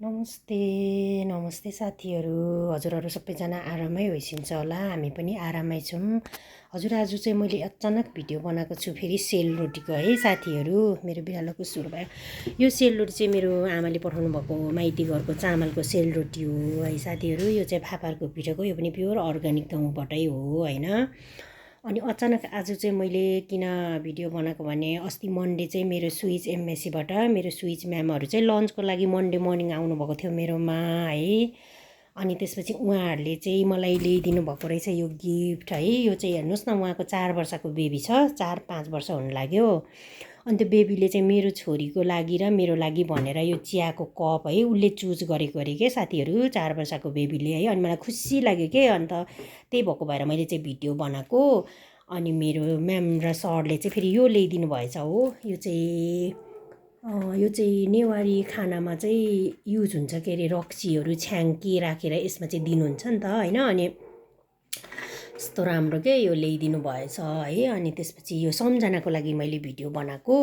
नमस्ते नमस्ते साथीहरू। हजुरहरू सबैजना आरामै होइसिन्छ होला, हामी पनि आरामै छौँ। हजुर आज चाहिँ मैले अचानक भिडियो बनाएको छु फेरि सेलरोटीको है साथीहरू। मेरो बिरालोको सुरु भयो। यो सेलरोटी चाहिँ मेरो आमाले पठाउनु भएको माइती घरको चामलको सेलरोटी हो है साथीहरू। यो चाहिँ फापरको पिठोको, यो पनि प्योर अर्ग्यानिक गाउँबाटै हो होइन। अनि अचानक आज चाहिँ मैले किन भिडियो बनाएको भने अस्ति मन्डे चाहिँ मेरो स्विच एमएससीबाट मेरो स्विच म्यामहरू चाहिँ लन्चको लागि मन्डे मर्निङ आउनुभएको थियो मेरोमा है। अनि त्यसपछि उहाँहरूले चाहिँ मलाई ल्याइदिनु भएको रहेछ यो गिफ्ट है। यो चाहिँ हेर्नुहोस् न, उहाँको 4 वर्षको बेबी छ, 4-5 वर्ष हुन लाग्यो। अनि त्यो बेबीले चाहिँ मेरो छोरीको लागि र मेरो लागि भनेर यो चियाको कप है उसले चुज गरेको अरे के साथीहरू, 4 वर्षको बेबीले है। अनि मलाई खुसी लाग्यो के, अन्त त्यही भएको भएर मैले चाहिँ भिडियो बनाएको। अनि मेरो म्याम र सरले चाहिँ फेरि यो ल्याइदिनु भएछ हो। यो चाहिँ नेवारी खानामा चाहिँ युज हुन्छ के अरे, रक्सीहरू छ्याङ्की राखेर यसमा चाहिँ दिनुहुन्छ नि त होइन। अनि यस्तो राम्रो के यो ल्याइदिनु भएछ है। अनि त्यसपछि यो सम्झनाको लागि मैले भिडियो बनाएको।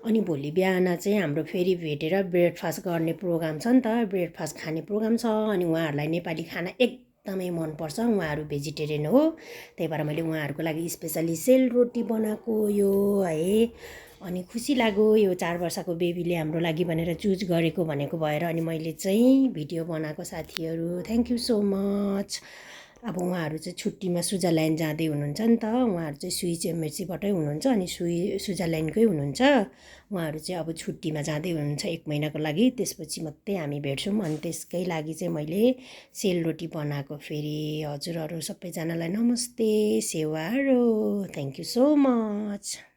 अनि भोलि बिहान चाहिँ हाम्रो फेरि भेटेर ब्रेकफास्ट गर्ने प्रोग्राम छ नि त, ब्रेकफास्ट खाने प्रोग्राम छ। अनि उहाँहरूलाई नेपाली खाना एकदमै मनपर्छ, उहाँहरू भेजिटेरियन हो, त्यही भएर मैले उहाँहरूको लागि स्पेसली सेलरोटी बनाएको यो है। अनि खुसी लाग्यो यो 4 वर्षको बेबीले हाम्रो लागि भनेर चुज गरेको भनेको भएर अनि मैले चाहिँ भिडियो बनाएको साथीहरू। Thank you so much. अब उहाँहरू चाहिँ छुट्टीमा स्विजरल्यान्ड जाँदै हुनुहुन्छ नि त, उहाँहरू चाहिँ स्विच एमएससीबाटै हुनुहुन्छ अनि स्विजरल्यान्डकै हुनुहुन्छ। उहाँहरू चाहिँ अब छुट्टीमा जाँदै हुनुहुन्छ 1 महिनाको लागि, त्यसपछि मात्रै हामी भेट्छौँ। अनि त्यसकै लागि चाहिँ मैले सेलरोटी बनाएको फेरि। हजुरहरू सबैजनालाई नमस्ते सेवारो, थ्याङ्क यू सो मच।